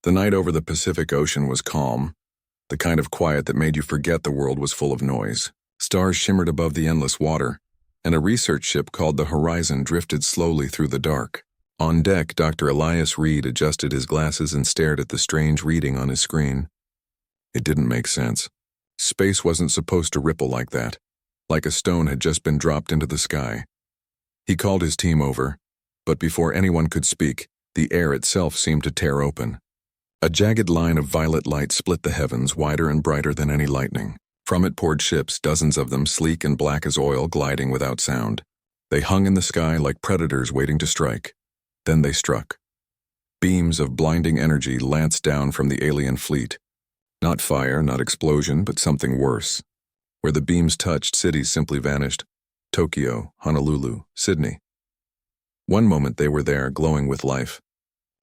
The night over the Pacific Ocean was calm, the kind of quiet that made you forget the world was full of noise. Stars shimmered above the endless water, and a research ship called the Horizon drifted slowly through the dark. On deck, Dr. Elias Reed adjusted his glasses and stared at the strange reading on his screen. It didn't make sense. Space wasn't supposed to ripple like that, like a stone had just been dropped into the sky. He called his team over, but before anyone could speak, the air itself seemed to tear open. A jagged line of violet light split the heavens, wider and brighter than any lightning. From it poured ships, dozens of them, sleek and black as oil, gliding without sound. They hung in the sky like predators waiting to strike. Then they struck. Beams of blinding energy lanced down from the alien fleet. Not fire, not explosion, but something worse. Where the beams touched, cities simply vanished. Tokyo, Honolulu, Sydney. One moment they were there, glowing with life.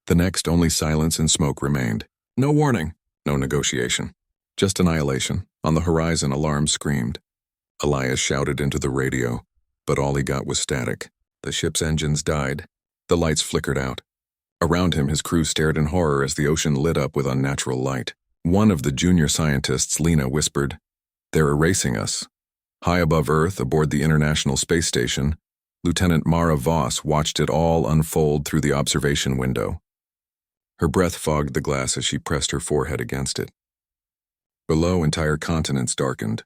The next, only silence and smoke remained. No warning, no negotiation. Just annihilation. On the horizon, alarms screamed. Elias shouted into the radio, but all he got was static. The ship's engines died. The lights flickered out. Around him, his crew stared in horror as the ocean lit up with unnatural light. One of the junior scientists, Lena, whispered, "They're erasing us." High above Earth, aboard the International Space Station, Lieutenant Mara Voss watched it all unfold through the observation window. Her breath fogged the glass as she pressed her forehead against it. Below, entire continents darkened.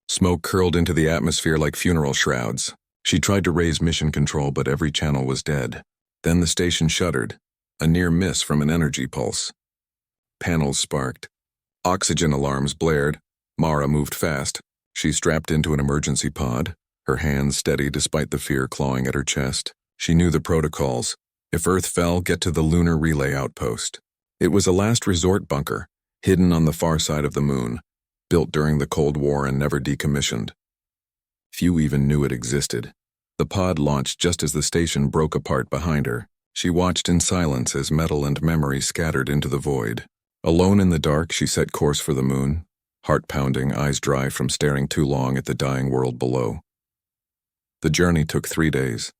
Smoke curled into the atmosphere like funeral shrouds. She tried to raise mission control, but every channel was dead. Then the station shuddered, a near miss from an energy pulse. Panels sparked. Oxygen alarms blared. Mara moved fast. She strapped into an emergency pod, her hands steady despite the fear clawing at her chest. She knew the protocols. If Earth fell, get to the lunar relay outpost. It was a last resort bunker, hidden on the far side of the moon, built during the Cold War and never decommissioned. Few even knew it existed. The pod launched just as the station broke apart behind her. She watched in silence as metal and memory scattered into the void. Alone in the dark, she set course for the moon, heart pounding, eyes dry from staring too long at the dying world below. The journey took 3 days.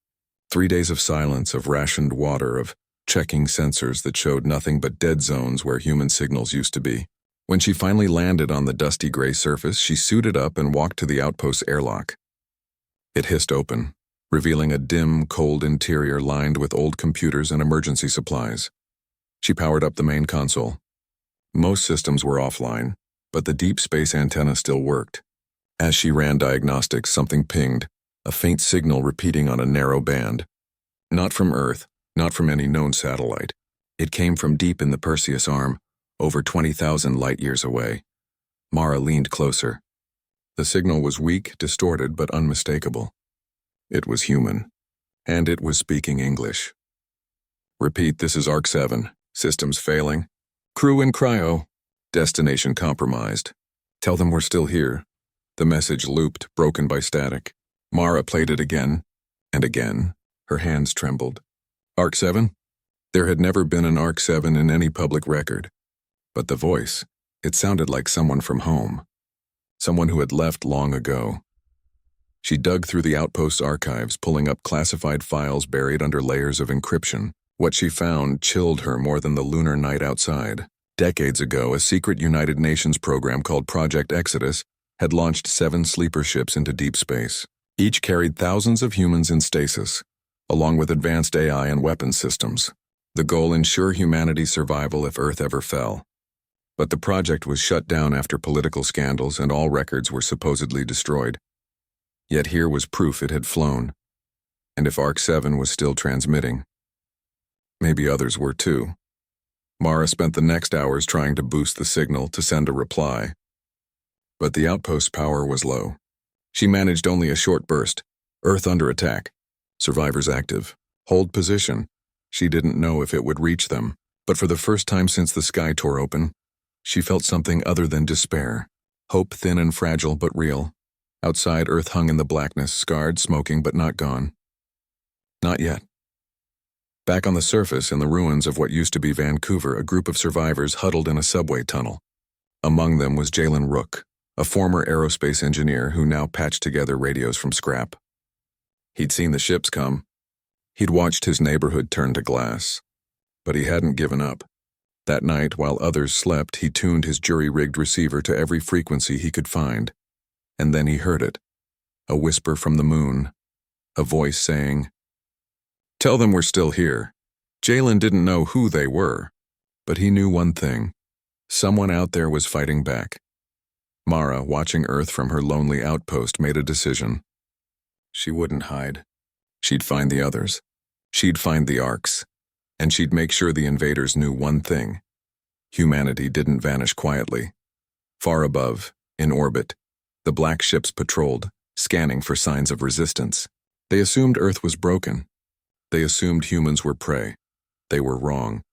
3 days of silence, of rationed water, of checking sensors that showed nothing but dead zones where human signals used to be. When she finally landed on the dusty gray surface, she suited up and walked to the outpost's airlock. It hissed open, revealing a dim, cold interior lined with old computers and emergency supplies. She powered up the main console. Most systems were offline, but the deep space antenna still worked. As she ran diagnostics, something pinged, a faint signal repeating on a narrow band. Not from Earth, not from any known satellite. It came from deep in the Perseus arm, over 20,000 light-years away. Mara leaned closer. The signal was weak, distorted, but unmistakable. It was human, and it was speaking English. "Repeat, this is Arc 7. Systems failing. Crew in cryo. Destination compromised. Tell them we're still here." The message looped, broken by static. Mara played it again, and again. Her hands trembled. "Arc 7? There had never been an Arc 7 in any public record. But the voice, it sounded like someone from home. Someone who had left long ago. She dug through the outpost's archives, pulling up classified files buried under layers of encryption. What she found chilled her more than the lunar night outside. Decades ago, a secret United Nations program called Project Exodus had launched 7 sleeper ships into deep space. Each carried thousands of humans in stasis, along with advanced AI and weapons systems. The goal: ensure humanity's survival if Earth ever fell. But the project was shut down after political scandals, and all records were supposedly destroyed. Yet here was proof it had flown. And if Arc 7 was still transmitting, maybe others were too. Mara spent the next hours trying to boost the signal to send a reply. But the outpost's power was low. She managed only a short burst. "Earth under attack. Survivors active. Hold position." She didn't know if it would reach them, but for the first time since the sky tore open, she felt something other than despair. Hope, thin and fragile but real. Outside, Earth hung in the blackness, scarred, smoking, but not gone. Not yet. Back on the surface, in the ruins of what used to be Vancouver, a group of survivors huddled in a subway tunnel. Among them was Jalen Rook, a former aerospace engineer who now patched together radios from scrap. He'd seen the ships come. He'd watched his neighborhood turn to glass. But he hadn't given up. That night, while others slept, he tuned his jury-rigged receiver to every frequency he could find. And then he heard it. A whisper from the moon. A voice saying, "Tell them we're still here." Jalen didn't know who they were, but he knew one thing. Someone out there was fighting back. Mara, watching Earth from her lonely outpost, made a decision. She wouldn't hide. She'd find the others. She'd find the Arcs. And she'd make sure the invaders knew one thing. Humanity didn't vanish quietly. Far above, in orbit, the black ships patrolled, scanning for signs of resistance. They assumed Earth was broken. They assumed humans were prey. They were wrong.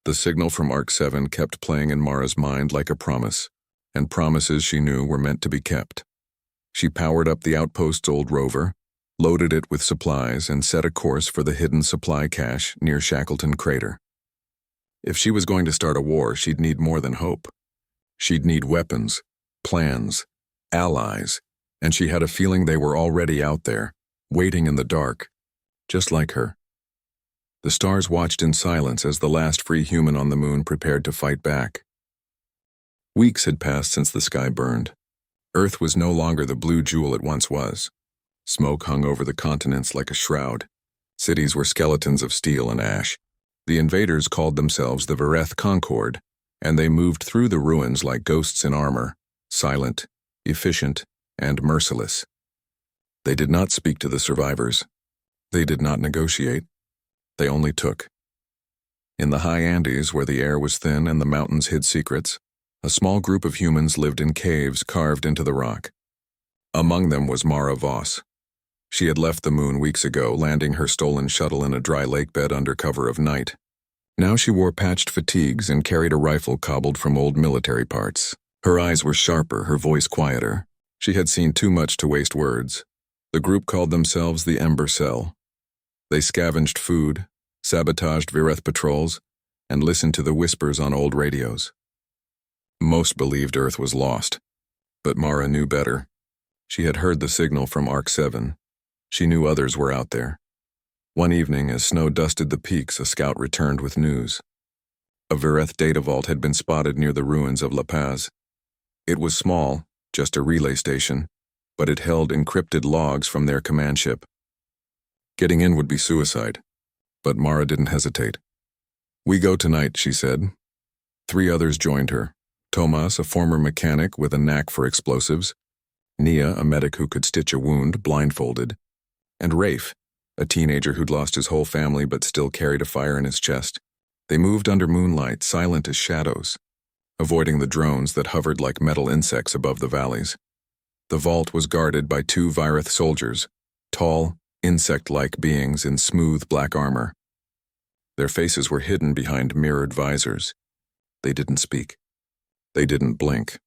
The signal from Arc 7 kept playing in Mara's mind like a promise, and promises she knew were meant to be kept. She powered up the outpost's old rover, loaded it with supplies, and set a course for the hidden supply cache near Shackleton Crater. If she was going to start a war, she'd need more than hope. She'd need weapons, plans, allies, and she had a feeling they were already out there, waiting in the dark, just like her. The stars watched in silence as the last free human on the moon prepared to fight back. Weeks had passed since the sky burned. Earth was no longer the blue jewel it once was. Smoke hung over the continents like a shroud. Cities were skeletons of steel and ash. The invaders called themselves the Vereth Concord, and they moved through the ruins like ghosts in armor, silent, efficient, and merciless. They did not speak to the survivors. They did not negotiate. They only took. In the high Andes, where the air was thin and the mountains hid secrets, a small group of humans lived in caves carved into the rock. Among them was Mara Voss. She had left the moon weeks ago, landing her stolen shuttle in a dry lake bed under cover of night. Now she wore patched fatigues and carried a rifle cobbled from old military parts. Her eyes were sharper, her voice quieter. She had seen too much to waste words. The group called themselves the Ember Cell. They scavenged food, sabotaged Vereth patrols, and listened to the whispers on old radios. Most believed Earth was lost, but Mara knew better. She had heard the signal from Arc 7. She knew others were out there. One evening, as snow dusted the peaks, a scout returned with news. A Vereth data vault had been spotted near the ruins of La Paz. It was small, just a relay station, but it held encrypted logs from their command ship. Getting in would be suicide, but Mara didn't hesitate. "We go tonight," she said. 3 others joined her. Tomas, a former mechanic with a knack for explosives, Nia, a medic who could stitch a wound blindfolded, and Rafe, a teenager who'd lost his whole family but still carried a fire in his chest. They moved under moonlight, silent as shadows, avoiding the drones that hovered like metal insects above the valleys. The vault was guarded by 2 Vireth soldiers, tall, insect-like beings in smooth black armor. Their faces were hidden behind mirrored visors. They didn't speak. They didn't blink.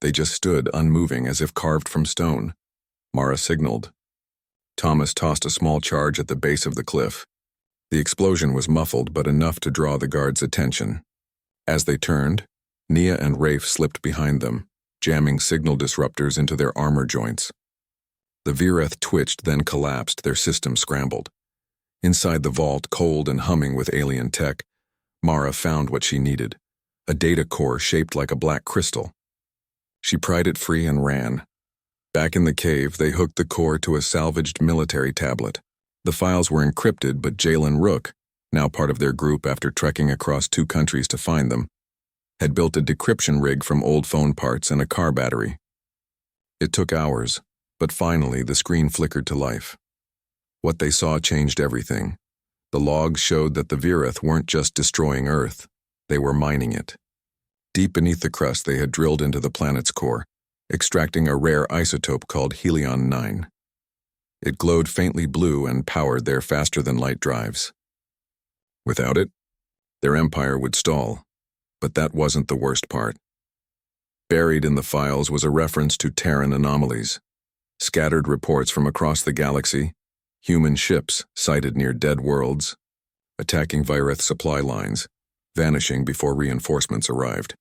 They just stood unmoving as if carved from stone. Mara signaled. Thomas tossed a small charge at the base of the cliff. The explosion was muffled but enough to draw the guards' attention. As they turned, Nia and Rafe slipped behind them, jamming signal disruptors into their armor joints. The Vereth twitched, then collapsed, their system scrambled. Inside the vault, cold and humming with alien tech, Mara found what she needed, a data core shaped like a black crystal. She pried it free and ran. Back in the cave, they hooked the core to a salvaged military tablet. The files were encrypted, but Jalen Rook, now part of their group after trekking across 2 countries to find them, had built a decryption rig from old phone parts and a car battery. It took hours, but finally the screen flickered to life. What they saw changed everything. The logs showed that the Vereth weren't just destroying Earth, they were mining it. Deep beneath the crust, they had drilled into the planet's core, extracting a rare isotope called Helion-9. It glowed faintly blue and powered their faster-than-light drives. Without it, their empire would stall. But that wasn't the worst part. Buried in the files was a reference to Terran anomalies, scattered reports from across the galaxy, human ships sighted near dead worlds, attacking Vireth supply lines, vanishing before reinforcements arrived.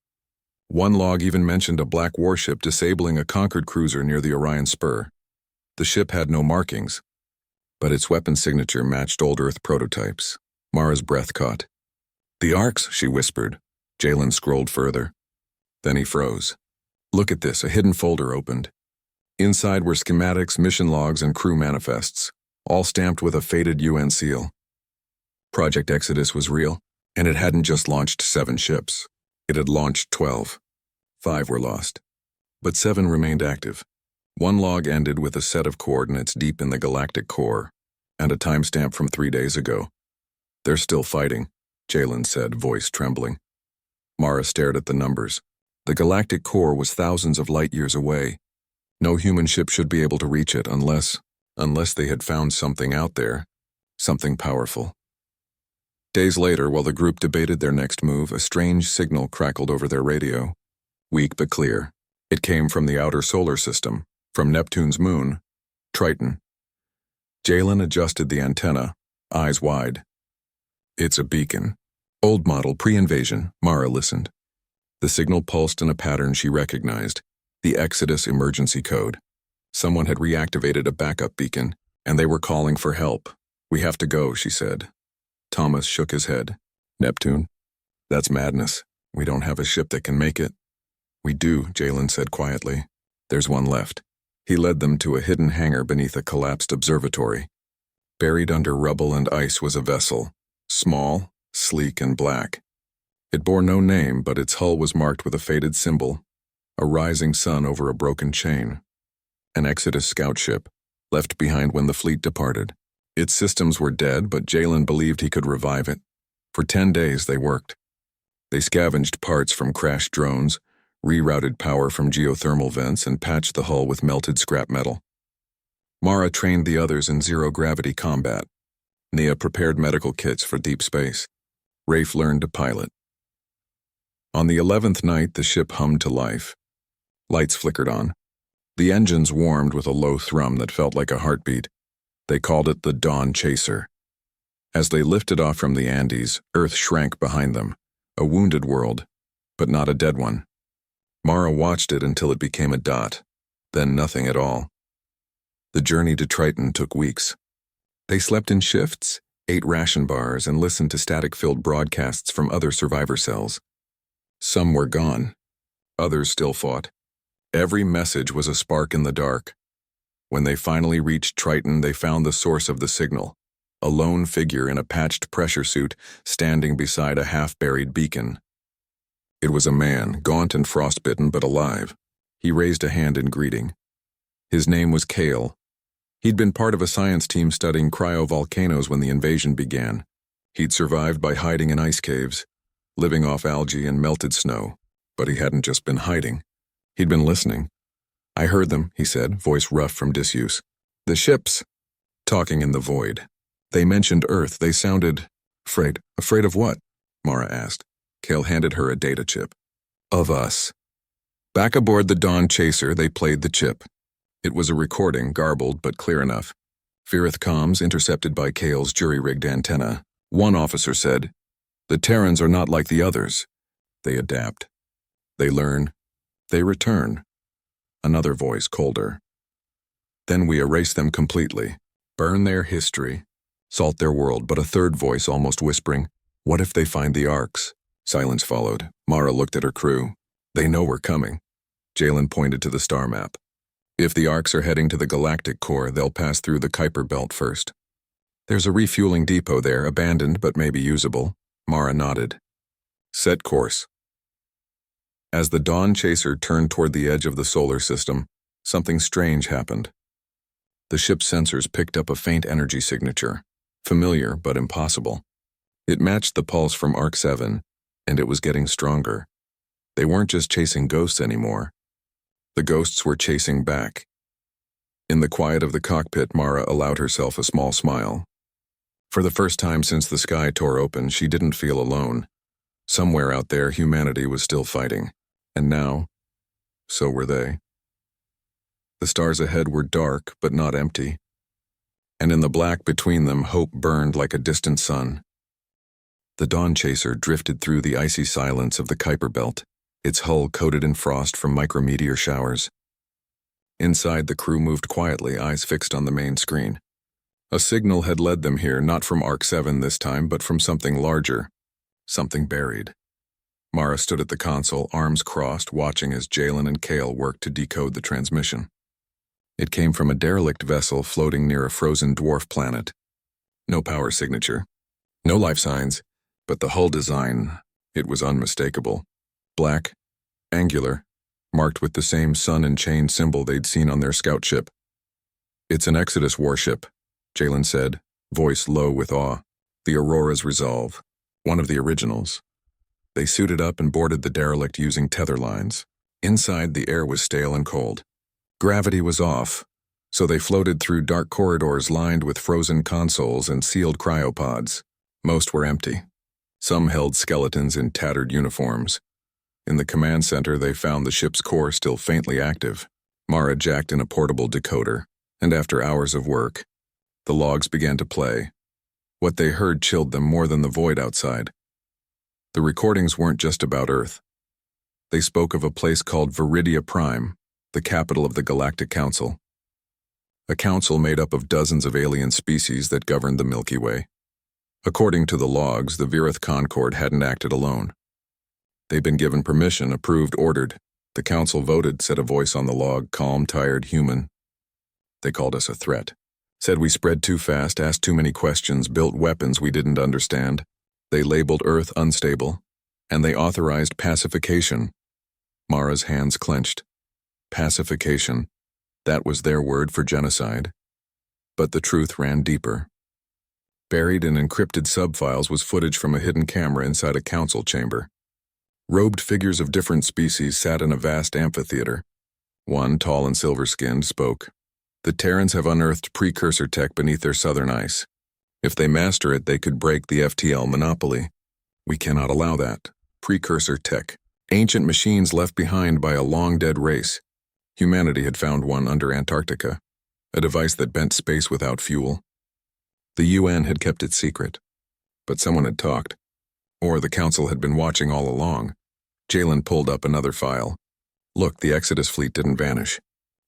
One log even mentioned a black warship disabling a Concord cruiser near the Orion Spur. The ship had no markings, but its weapon signature matched old Earth prototypes. Mara's breath caught. "The Arcs," she whispered. Jalen scrolled further. Then he froze. Look at this, a hidden folder opened. Inside were schematics, mission logs, and crew manifests, all stamped with a faded UN seal. Project Exodus was real, and it hadn't just launched 7 ships. It had launched 12. 5 were lost. But 7 remained active. One log ended with a set of coordinates deep in the galactic core, and a timestamp from 3 days ago. They're still fighting, Jalen said, voice trembling. Mara stared at the numbers. The galactic core was thousands of light years away. No human ship should be able to reach it unless they had found something out there, something powerful. Days later, while the group debated their next move, a strange signal crackled over their radio. Weak but clear. It came from the outer solar system, from Neptune's moon, Triton. Jalen adjusted the antenna, eyes wide. It's a beacon. Old model, pre-invasion, Mara listened. The signal pulsed in a pattern she recognized, the Exodus emergency code. Someone had reactivated a backup beacon, and they were calling for help. We have to go, she said. Thomas shook his head. Neptune? That's madness. We don't have a ship that can make it. We do, Jalen said quietly. There's one left. He led them to a hidden hangar beneath a collapsed observatory. Buried under rubble and ice was a vessel, small, sleek, and black. It bore no name, but its hull was marked with a faded symbol, a rising sun over a broken chain. An Exodus scout ship, left behind when the fleet departed. Its systems were dead, but Jalen believed he could revive it. For 10 days they worked. They scavenged parts from crashed drones, rerouted power from geothermal vents, and patched the hull with melted scrap metal. Mara trained the others in zero-gravity combat. Nia prepared medical kits for deep space. Rafe learned to pilot. On the 11th night, the ship hummed to life. Lights flickered on. The engines warmed with a low thrum that felt like a heartbeat. They called it the Dawn Chaser. As they lifted off from the Andes, Earth shrank behind them, a wounded world, but not a dead one. Mara watched it until it became a dot, then nothing at all. The journey to Triton took weeks. They slept in shifts, ate ration bars, and listened to static-filled broadcasts from other survivor cells. Some were gone. Others still fought. Every message was a spark in the dark. When they finally reached Triton, they found the source of the signal, a lone figure in a patched pressure suit standing beside a half-buried beacon. It was a man, gaunt and frostbitten but alive. He raised a hand in greeting. His name was Kale. He'd been part of a science team studying cryovolcanoes when the invasion began. He'd survived by hiding in ice caves, living off algae and melted snow. But he hadn't just been hiding. He'd been listening. I heard them, he said, voice rough from disuse. The ships. Talking in the void. They mentioned Earth. They sounded afraid. Afraid of what? Mara asked. Kale handed her a data chip. Of us. Back aboard the Dawn Chaser, they played the chip. It was a recording, garbled but clear enough. Firith comms intercepted by Kale's jury-rigged antenna. One officer said, "The Terrans are not like the others. They adapt. They learn. They return." Another voice, colder. "Then we erase them completely. Burn their history. Salt their world." But a third voice, almost whispering, "What if they find the Arcs?" Silence followed. Mara looked at her crew. "They know we're coming." Jalen pointed to the star map. "If the Arcs are heading to the galactic core, they'll pass through the Kuiper Belt first. There's a refueling depot there, abandoned but maybe usable." Mara nodded. "Set course." As the Dawn Chaser turned toward the edge of the solar system, something strange happened. The ship's sensors picked up a faint energy signature, familiar but impossible. It matched the pulse from Arc 7, and it was getting stronger. They weren't just chasing ghosts anymore. The ghosts were chasing back. In the quiet of the cockpit, Mara allowed herself a small smile. For the first time since the sky tore open, she didn't feel alone. Somewhere out there, humanity was still fighting. And now, so were they. The stars ahead were dark, but not empty. And in the black between them, hope burned like a distant sun. The Dawn Chaser drifted through the icy silence of the Kuiper Belt, its hull coated in frost from micrometeor showers. Inside, the crew moved quietly, eyes fixed on the main screen. A signal had led them here, not from Arc 7 this time, but from something larger, something buried. Mara stood at the console, arms crossed, watching as Jalen and Kale worked to decode the transmission. It came from a derelict vessel floating near a frozen dwarf planet. No power signature, no life signs, but the hull design, it was unmistakable. Black, angular, marked with the same sun and chain symbol they'd seen on their scout ship. "It's an Exodus warship," Jalen said, voice low with awe. "The Aurora's Resolve, one of the originals." They suited up and boarded the derelict using tether lines. Inside, the air was stale and cold. Gravity was off, so they floated through dark corridors lined with frozen consoles and sealed cryopods. Most were empty. Some held skeletons in tattered uniforms. In the command center, they found the ship's core still faintly active. Mara jacked in a portable decoder, and after hours of work, the logs began to play. What they heard chilled them more than the void outside. The recordings weren't just about Earth. They spoke of a place called Viridia Prime, the capital of the Galactic Council. A council made up of dozens of alien species that governed the Milky Way. According to the logs, the Virith Concord hadn't acted alone. They'd been given permission, approved, ordered. The council voted, said a voice on the log, calm, tired, human. They called us a threat. Said we spread too fast, asked too many questions, built weapons we didn't understand. They labeled Earth unstable, and they authorized pacification. Mara's hands clenched. Pacification. That was their word for genocide. But the truth ran deeper. Buried in encrypted subfiles was footage from a hidden camera inside a council chamber. Robed figures of different species sat in a vast amphitheater. One, tall and silver-skinned, spoke. "The Terrans have unearthed precursor tech beneath their southern ice. If they master it, they could break the FTL monopoly. We cannot allow that. Precursor tech. Ancient machines left behind by a long-dead race. Humanity had found one under Antarctica. A device that bent space without fuel. The UN had kept it secret. But someone had talked. Or the Council had been watching all along." Jalen pulled up another file. "Look, the Exodus fleet didn't vanish.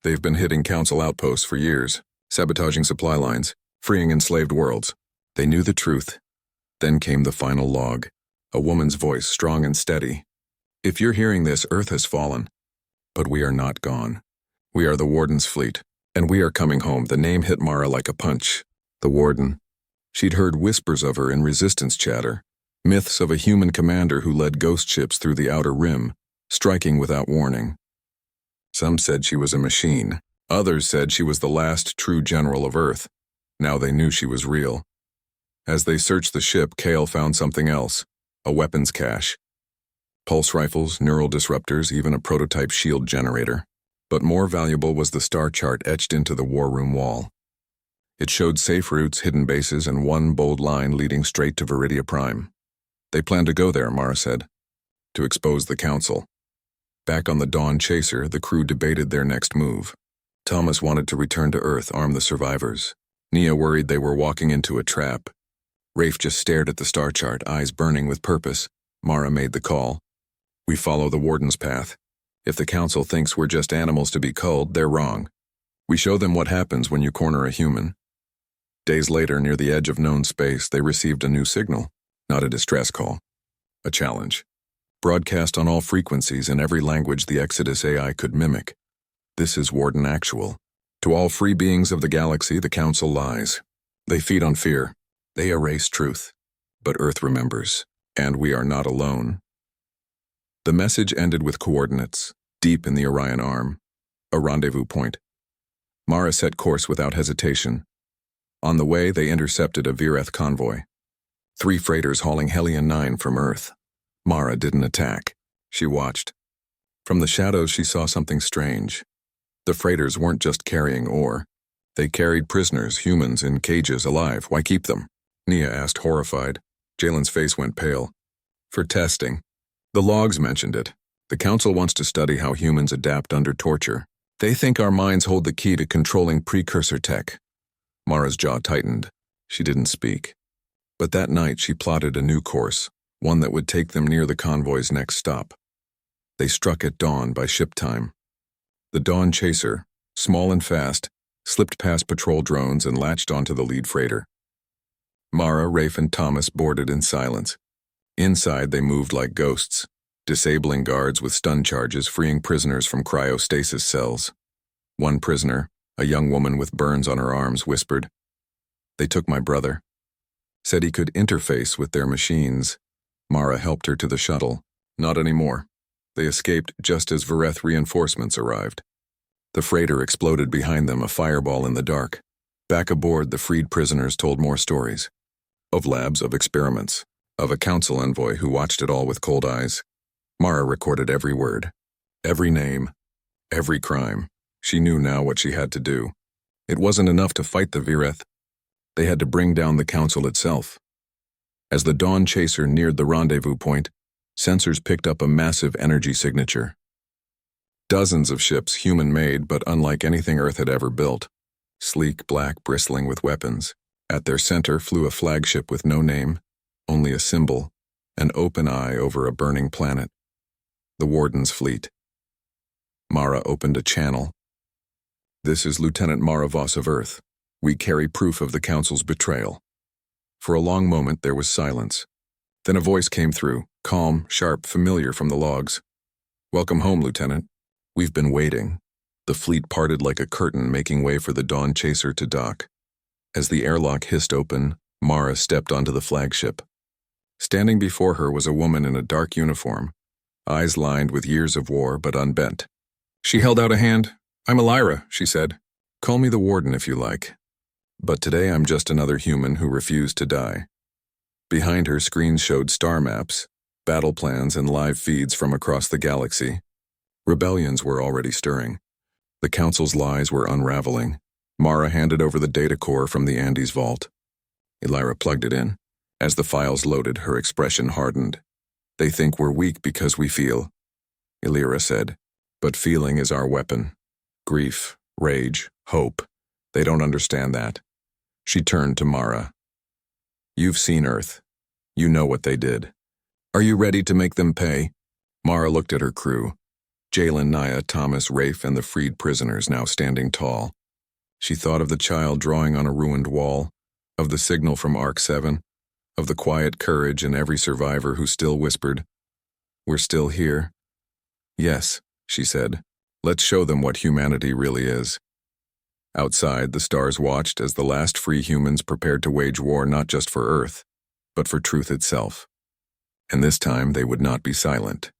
They've been hitting Council outposts for years, sabotaging supply lines, freeing enslaved worlds. They knew the truth. Then came the final log. A woman's voice, strong and steady. If you're hearing this, Earth has fallen. But we are not gone. We are the Warden's fleet, and we are coming home." The name hit Mara like a punch. The Warden. She'd heard whispers of her in resistance chatter, myths of a human commander who led ghost ships through the outer rim, striking without warning. Some said she was a machine. Others said she was the last true general of Earth. Now they knew she was real. As they searched the ship, Kale found something else, a weapons cache. Pulse rifles, neural disruptors, even a prototype shield generator. But more valuable was the star chart etched into the war room wall. It showed safe routes, hidden bases, and one bold line leading straight to Viridia Prime. They planned to go there, Mara said, to expose the Council. Back on the Dawn Chaser, the crew debated their next move. Thomas wanted to return to Earth, arm the survivors. Nia worried they were walking into a trap. Rafe just stared at the star chart, eyes burning with purpose. Mara made the call. "We follow the Warden's path. If the Council thinks we're just animals to be culled, they're wrong. We show them what happens when you corner a human." Days later, near the edge of known space, they received a new signal. Not a distress call. A challenge. Broadcast on all frequencies in every language the Exodus AI could mimic. "This is Warden Actual. To all free beings of the galaxy, the Council lies. They feed on fear. They erase truth. But Earth remembers. And we are not alone." The message ended with coordinates, deep in the Orion Arm. A rendezvous point. Mara set course without hesitation. On the way, they intercepted a Vireth convoy. 3 freighters hauling Hellion-9 from Earth. Mara didn't attack. She watched. From the shadows, she saw something strange. The freighters weren't just carrying ore. They carried prisoners, humans, in cages, alive. Why keep them? Nia asked, horrified. Jalen's face went pale. "For testing. The logs mentioned it. The Council wants to study how humans adapt under torture. They think our minds hold the key to controlling precursor tech." Mara's jaw tightened. She didn't speak. But that night she plotted a new course, one that would take them near the convoy's next stop. They struck at dawn by ship time. The Dawn Chaser, small and fast, slipped past patrol drones and latched onto the lead freighter. Mara, Rafe, and Thomas boarded in silence. Inside, they moved like ghosts. disabling guards with stun charges, freeing prisoners from cryostasis cells. One prisoner, a young woman with burns on her arms, whispered, "They took my brother." Said he could interface with their machines. Mara helped her to the shuttle. Not anymore. They escaped just as Vareth reinforcements arrived. The freighter exploded behind them, a fireball in the dark. Back aboard, the freed prisoners told more stories. Of labs, of experiments, of a council envoy who watched it all with cold eyes. Mara recorded every word, every name, every crime. She knew now what she had to do. It wasn't enough to fight the Vireth. They had to bring down the council itself. As the Dawn Chaser neared the rendezvous point, sensors picked up a massive energy signature. Dozens of ships, human-made but unlike anything Earth had ever built. Sleek, black, bristling with weapons. At their center flew a flagship with no name, only a symbol, an open eye over a burning planet. The Warden's fleet. Mara opened a channel. "This is Lieutenant Mara Voss of Earth. We carry proof of the Council's betrayal." For a long moment there was silence. Then a voice came through, calm, sharp, familiar from the logs. "Welcome home, Lieutenant. We've been waiting." The fleet parted like a curtain, making way for the Dawn Chaser to dock. As the airlock hissed open, Mara stepped onto the flagship. Standing before her was a woman in a dark uniform, eyes lined with years of war but unbent. She held out a hand. "I'm Elira," she said. "Call me the Warden if you like. But today I'm just another human who refused to die." Behind her, screens showed star maps, battle plans, and live feeds from across the galaxy. Rebellions were already stirring. The Council's lies were unraveling. Mara handed over the data core from the Andes vault. Elira plugged it in. As the files loaded, her expression hardened. "They think we're weak because we feel," Elira said. "But feeling is our weapon. Grief, rage, hope. They don't understand that." She turned to Mara. "You've seen Earth. You know what they did. Are you ready to make them pay?" Mara looked at her crew. Jalen, Naya, Thomas, Rafe, and the freed prisoners now standing tall. She thought of the child drawing on a ruined wall, of the signal from Arc 7, of the quiet courage in every survivor who still whispered, "We're still here." "Yes," she said. "Let's show them what humanity really is." Outside, the stars watched as the last free humans prepared to wage war not just for Earth, but for truth itself. And this time they would not be silent.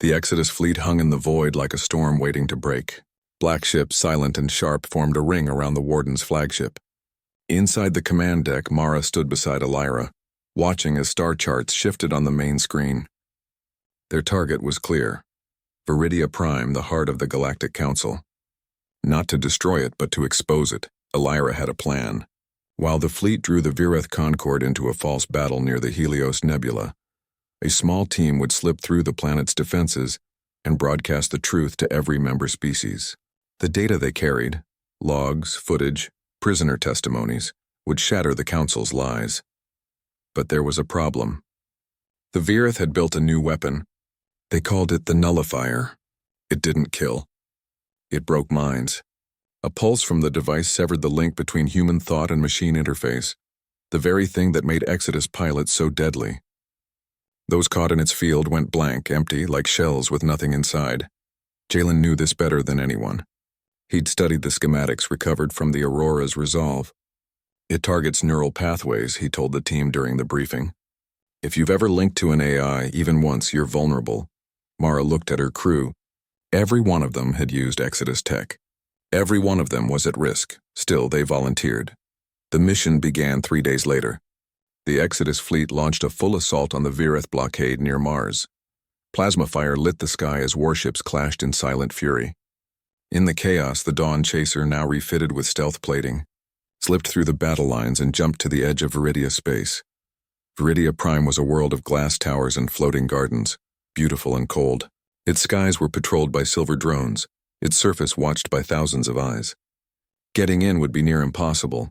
The Exodus fleet hung in the void like a storm waiting to break. Black ships, silent and sharp, formed a ring around the Warden's flagship. Inside the command deck, Mara stood beside Elira, watching as star charts shifted on the main screen. Their target was clear. Viridia Prime, the heart of the Galactic Council. Not to destroy it, but to expose it, Elira had a plan. While the fleet drew the Vireth Concord into a false battle near the Helios Nebula, a small team would slip through the planet's defenses and broadcast the truth to every member species. The data they carried, logs, footage, prisoner testimonies, would shatter the Council's lies. But there was a problem. The Vireth had built a new weapon. They called it the Nullifier. It didn't kill. It broke minds. A pulse from the device severed the link between human thought and machine interface, the very thing that made Exodus pilots so deadly. Those caught in its field went blank, empty, like shells with nothing inside. Jalen knew this better than anyone. He'd studied the schematics recovered from the Aurora's resolve. "It targets neural pathways," he told the team during the briefing. "If you've ever linked to an AI, even once, you're vulnerable." Mara looked at her crew. Every one of them had used Exodus tech. Every one of them was at risk. Still, they volunteered. The mission began 3 days later. The Exodus fleet launched a full assault on the Vireth blockade near Mars. Plasma fire lit the sky as warships clashed in silent fury. In the chaos, the Dawn Chaser, now refitted with stealth plating, slipped through the battle lines and jumped to the edge of Viridia space. Viridia Prime was a world of glass towers and floating gardens, beautiful and cold. Its skies were patrolled by silver drones, its surface watched by thousands of eyes. Getting in would be near impossible,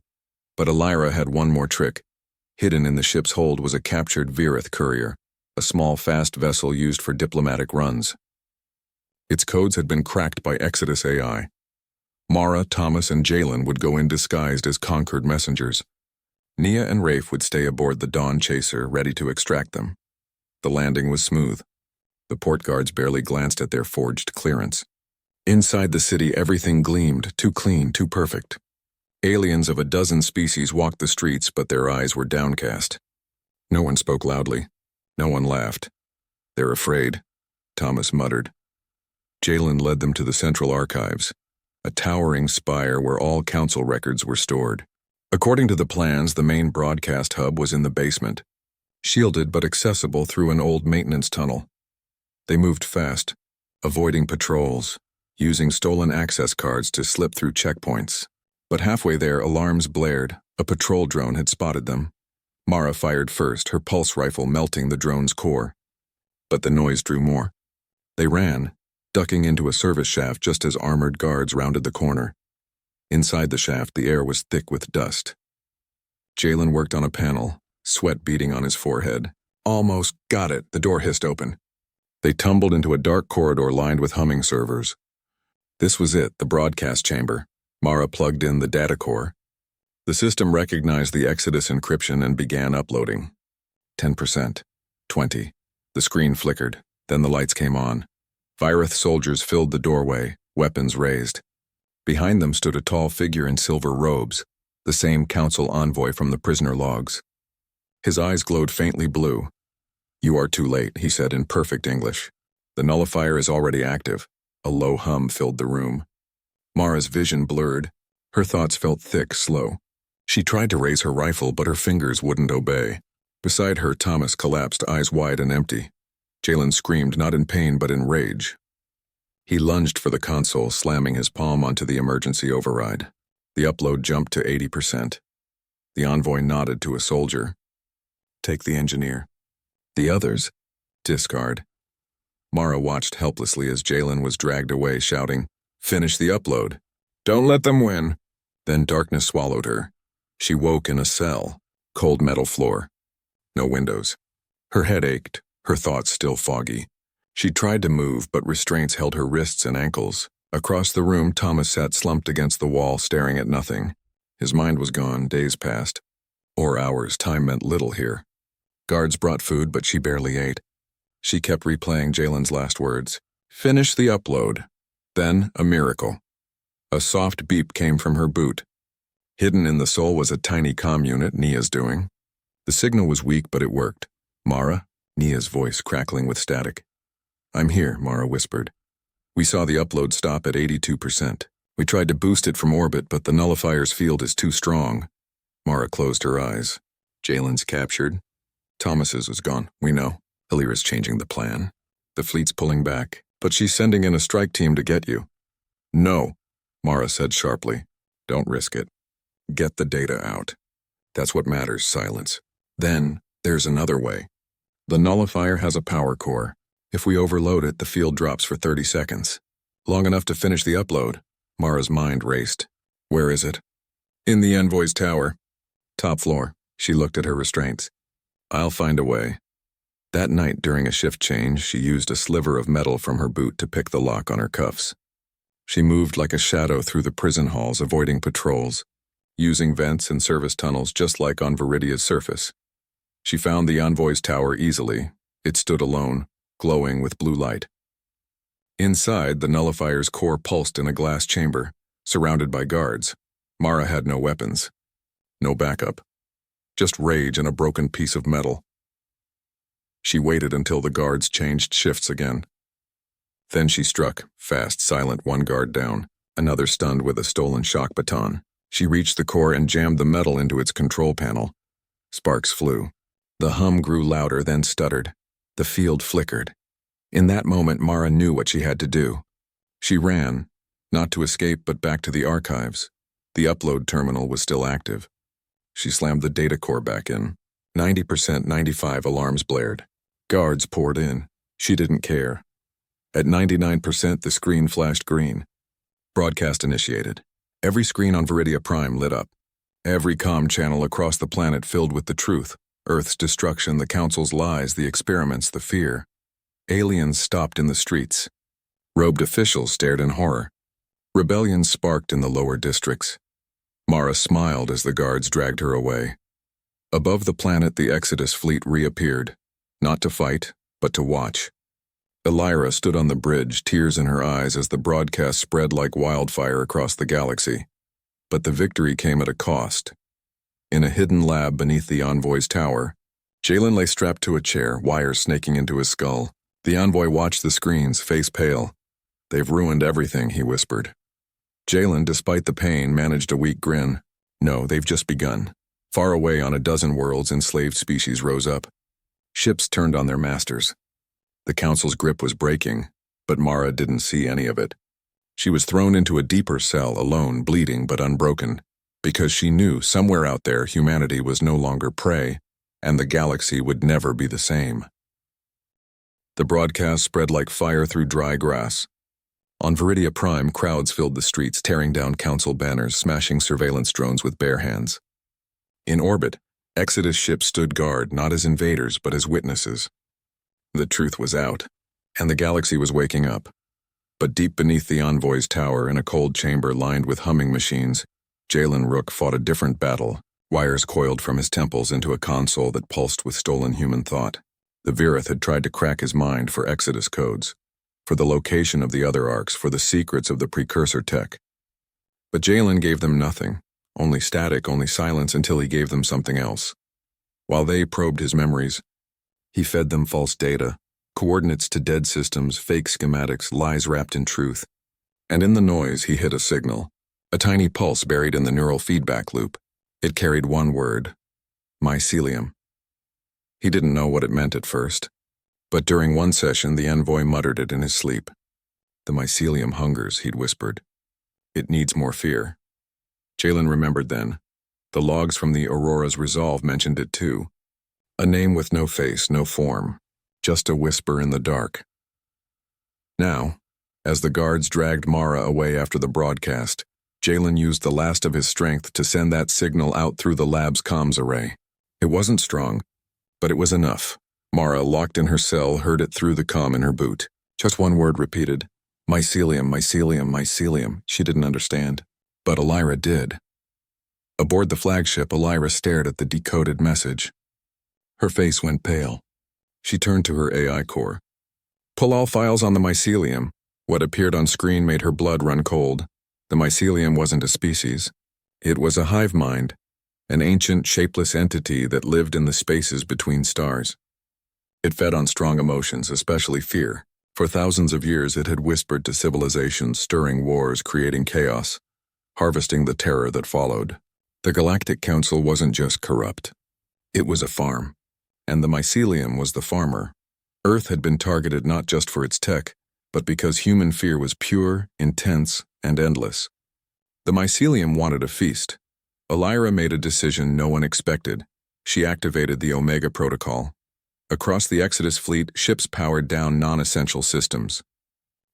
but Elira had one more trick. Hidden in the ship's hold was a captured Vireth courier, a small, fast vessel used for diplomatic runs. Its codes had been cracked by Exodus AI. Mara, Thomas, and Jalen would go in disguised as conquered messengers. Nia and Rafe would stay aboard the Dawn Chaser, ready to extract them. The landing was smooth. The port guards barely glanced at their forged clearance. Inside the city, everything gleamed, too clean, too perfect. Aliens of a dozen species walked the streets, but their eyes were downcast. No one spoke loudly. No one laughed. "They're afraid," Thomas muttered. Jalen led them to the central archives, a towering spire where all council records were stored. According to the plans, the main broadcast hub was in the basement, shielded but accessible through an old maintenance tunnel. They moved fast, avoiding patrols, using stolen access cards to slip through checkpoints. But halfway there, alarms blared. A patrol drone had spotted them. Mara fired first, her pulse rifle melting the drone's core. But the noise drew more. They ran, ducking into a service shaft just as armored guards rounded the corner. Inside the shaft, the air was thick with dust. Jalen worked on a panel, sweat beading on his forehead. "Almost got it," the door hissed open. They tumbled into a dark corridor lined with humming servers. This was it, the broadcast chamber. Mara plugged in the data core. The system recognized the Exodus encryption and began uploading. 10%. 20. The screen flickered. Then the lights came on. Virith soldiers filled the doorway, weapons raised. Behind them stood a tall figure in silver robes, the same council envoy from the prisoner logs. His eyes glowed faintly blue. "You are too late," he said in perfect English. "The nullifier is already active." A low hum filled the room. Mara's vision blurred. Her thoughts felt thick, slow. She tried to raise her rifle, but her fingers wouldn't obey. Beside her, Thomas collapsed, eyes wide and empty. Jalen screamed, not in pain but in rage. He lunged for the console, slamming his palm onto the emergency override. The upload jumped to 80%. The envoy nodded to a soldier. "Take the engineer." "The others?" "Discard." Mara watched helplessly as Jalen was dragged away, shouting, "Finish the upload. Don't let them win." Then darkness swallowed her. She woke in a cell, cold metal floor. No windows. Her head ached, her thoughts still foggy. She tried to move, but restraints held her wrists and ankles. Across the room, Thomas sat slumped against the wall, staring at nothing. His mind was gone, days passed. Or hours, time meant little here. Guards brought food, but she barely ate. She kept replaying Jalen's last words. "Finish the upload." Then, a miracle. A soft beep came from her boot. Hidden in the sole was a tiny comm unit, Nia's doing. The signal was weak, but it worked. "Mara?" Nia's voice crackling with static. "I'm here," Mara whispered. "We saw the upload stop at 82%. We tried to boost it from orbit, but the nullifier's field is too strong." Mara closed her eyes. "Jalen's captured. Thomas's is gone, we know. Hilira's changing the plan. The fleet's pulling back, but she's sending in a strike team to get you." "No," Mara said sharply. "Don't risk it. Get the data out. That's what matters, silence. Then, there's another way. The nullifier has a power core. If we overload it, the field drops for 30 seconds. Long enough to finish the upload." Mara's mind raced. "Where is it?" "In the envoy's tower. Top floor." She looked at her restraints. "I'll find a way." That night, during a shift change, she used a sliver of metal from her boot to pick the lock on her cuffs. She moved like a shadow through the prison halls, avoiding patrols, using vents and service tunnels just like on Viridia's surface. She found the envoy's tower easily. It stood alone, glowing with blue light. Inside, the nullifier's core pulsed in a glass chamber, surrounded by guards. Mara had no weapons. No backup. Just rage and a broken piece of metal. She waited until the guards changed shifts again. Then she struck, fast, silent, one guard down, another stunned with a stolen shock baton. She reached the core and jammed the metal into its control panel. Sparks flew. The hum grew louder, then stuttered. The field flickered. In that moment, Mara knew what she had to do. She ran, not to escape but back to the archives. The upload terminal was still active. She slammed the data core back in. 90%, 95 alarms blared. Guards poured in. She didn't care. At 99%, the screen flashed green. Broadcast initiated. Every screen on Viridia Prime lit up. Every comm channel across the planet filled with the truth. Earth's destruction, the Council's lies, the experiments, the fear. Aliens stopped in the streets. Robed officials stared in horror. Rebellion sparked in the lower districts. Mara smiled as the guards dragged her away. Above the planet, the Exodus fleet reappeared. Not to fight, but to watch. Elira stood on the bridge, tears in her eyes as the broadcast spread like wildfire across the galaxy. But the victory came at a cost. In a hidden lab beneath the Envoy's tower, Jalen lay strapped to a chair, wires snaking into his skull. The Envoy watched the screens, face pale. "They've ruined everything," he whispered. Jalen, despite the pain, managed a weak grin. "No, they've just begun." Far away on a dozen worlds, enslaved species rose up. Ships turned on their masters. The Council's grip was breaking, but Mara didn't see any of it. She was thrown into a deeper cell, alone, bleeding but unbroken, because she knew somewhere out there humanity was no longer prey, and the galaxy would never be the same. The broadcast spread like fire through dry grass. On Viridia Prime, crowds filled the streets, tearing down Council banners, smashing surveillance drones with bare hands. In orbit, Exodus ships stood guard, not as invaders, but as witnesses. The truth was out, and the galaxy was waking up. But deep beneath the Envoy's tower, in a cold chamber lined with humming machines, Jalen Rook fought a different battle, wires coiled from his temples into a console that pulsed with stolen human thought. The Virith had tried to crack his mind for Exodus codes, for the location of the other arcs, for the secrets of the precursor tech. But Jalen gave them nothing. Only static, only silence, until he gave them something else. While they probed his memories, he fed them false data, coordinates to dead systems, fake schematics, lies wrapped in truth. And in the noise, he hit a signal, a tiny pulse buried in the neural feedback loop. It carried one word: mycelium. He didn't know what it meant at first, but during one session, the Envoy muttered it in his sleep. "The mycelium hungers," he'd whispered. "It needs more fear." Jalen remembered then. The logs from the Aurora's resolve mentioned it too. A name with no face, no form, just a whisper in the dark. Now, as the guards dragged Mara away after the broadcast, Jalen used the last of his strength to send that signal out through the lab's comms array. It wasn't strong, but it was enough. Mara, locked in her cell, heard it through the comm in her boot. Just one word repeated: mycelium, mycelium, mycelium. She didn't understand. But Elira did. Aboard the flagship, Elira stared at the decoded message. Her face went pale. She turned to her AI core. "Pull all files on the mycelium." What appeared on screen made her blood run cold. The mycelium wasn't a species. It was a hive mind, an ancient, shapeless entity that lived in the spaces between stars. It fed on strong emotions, especially fear. For thousands of years it had whispered to civilizations, stirring wars, creating chaos, harvesting the terror that followed. The Galactic Council wasn't just corrupt. It was a farm, and the mycelium was the farmer. Earth had been targeted not just for its tech, but because human fear was pure, intense, and endless. The mycelium wanted a feast. Elira made a decision no one expected. She activated the Omega Protocol. Across the Exodus fleet, ships powered down non-essential systems.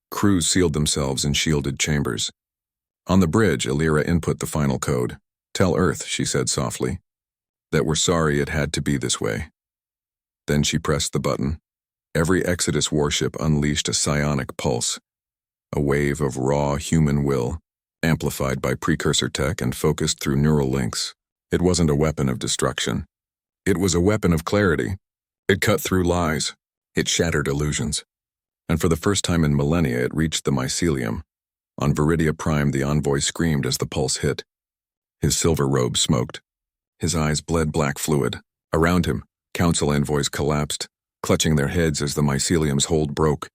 Crews sealed themselves in shielded chambers. On the bridge, Elira input the final code. "Tell Earth," she said softly, "that we're sorry it had to be this way." Then she pressed the button. Every Exodus warship unleashed a psionic pulse, a wave of raw human will, amplified by precursor tech and focused through neural links. It wasn't a weapon of destruction. It was a weapon of clarity. It cut through lies. It shattered illusions. And for the first time in millennia, it reached the mycelium. On Viridia Prime, the Envoy screamed as the pulse hit. His silver robe smoked. His eyes bled black fluid. Around him, Council envoys collapsed, clutching their heads as the mycelium's hold broke.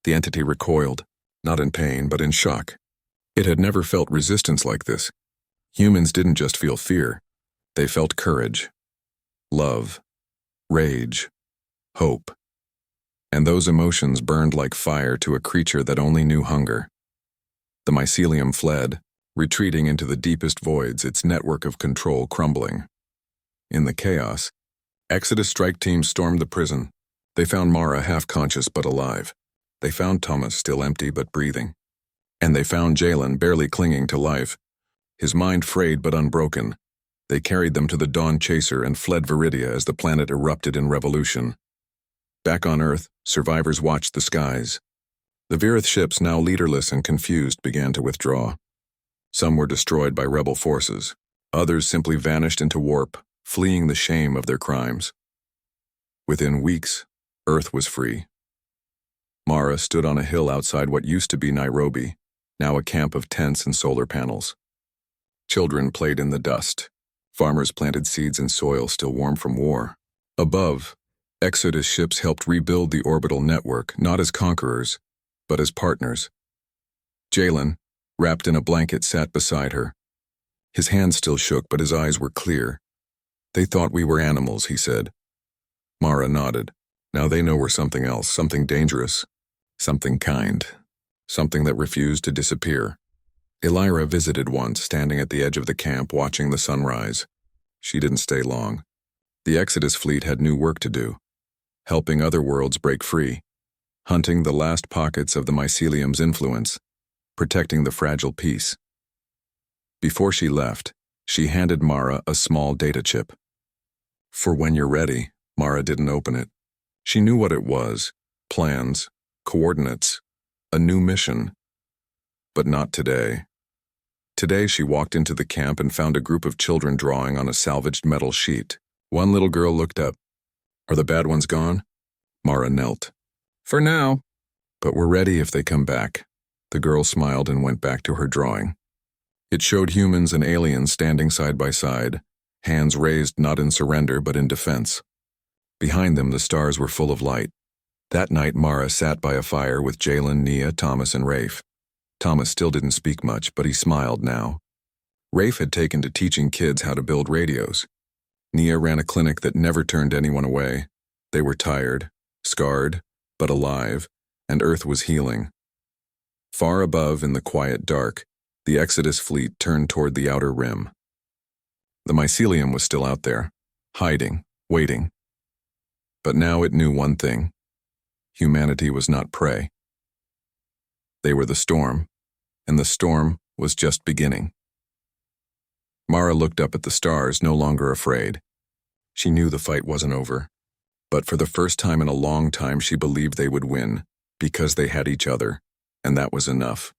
The entity recoiled, not in pain, but in shock. It had never felt resistance like this. Humans didn't just feel fear. They felt courage, love, rage, hope. And those emotions burned like fire to a creature that only knew hunger. The mycelium fled, retreating into the deepest voids, its network of control crumbling. In the chaos, Exodus strike teams stormed the prison. They found Mara half-conscious but alive. They found Thomas still empty but breathing. And they found Jalen barely clinging to life, his mind frayed but unbroken. They carried them to the Dawn Chaser and fled Viridia as the planet erupted in revolution. Back on Earth, survivors watched the skies. The Virith ships, now leaderless and confused, began to withdraw. Some were destroyed by rebel forces. Others simply vanished into warp, fleeing the shame of their crimes. Within weeks, Earth was free. Mara stood on a hill outside what used to be Nairobi, now a camp of tents and solar panels. Children played in the dust. Farmers planted seeds in soil still warm from war. Above, Exodus ships helped rebuild the orbital network, not as conquerors, but as partners. Jalen, wrapped in a blanket, sat beside her. His hands still shook, but his eyes were clear. "They thought we were animals," he said. Mara nodded. "Now they know we're something else, something dangerous, something kind, something that refused to disappear." Elira visited once, standing at the edge of the camp watching the sunrise. She didn't stay long. The Exodus fleet had new work to do, helping other worlds break free, hunting the last pockets of the mycelium's influence, protecting the fragile peace. Before she left, she handed Mara a small data chip. "For when you're ready." Mara didn't open it. She knew what it was: plans, coordinates, a new mission. But not today. Today she walked into the camp and found a group of children drawing on a salvaged metal sheet. One little girl looked up. "Are the bad ones gone?" Mara knelt. "For now. But we're ready if they come back." The girl smiled and went back to her drawing. It showed humans and aliens standing side by side, hands raised not in surrender but in defense. Behind them the stars were full of light. That night Mara sat by a fire with Jalen, Nia, Thomas, and Rafe. Thomas still didn't speak much, but he smiled now. Rafe had taken to teaching kids how to build radios. Nia ran a clinic that never turned anyone away. They were tired, scarred, but alive, and Earth was healing. Far above in the quiet dark, the Exodus fleet turned toward the outer rim. The mycelium was still out there, hiding, waiting. But now it knew one thing: humanity was not prey. They were the storm, and the storm was just beginning. Mara looked up at the stars, no longer afraid. She knew the fight wasn't over, but for the first time in a long time she believed they would win, because they had each other, and that was enough.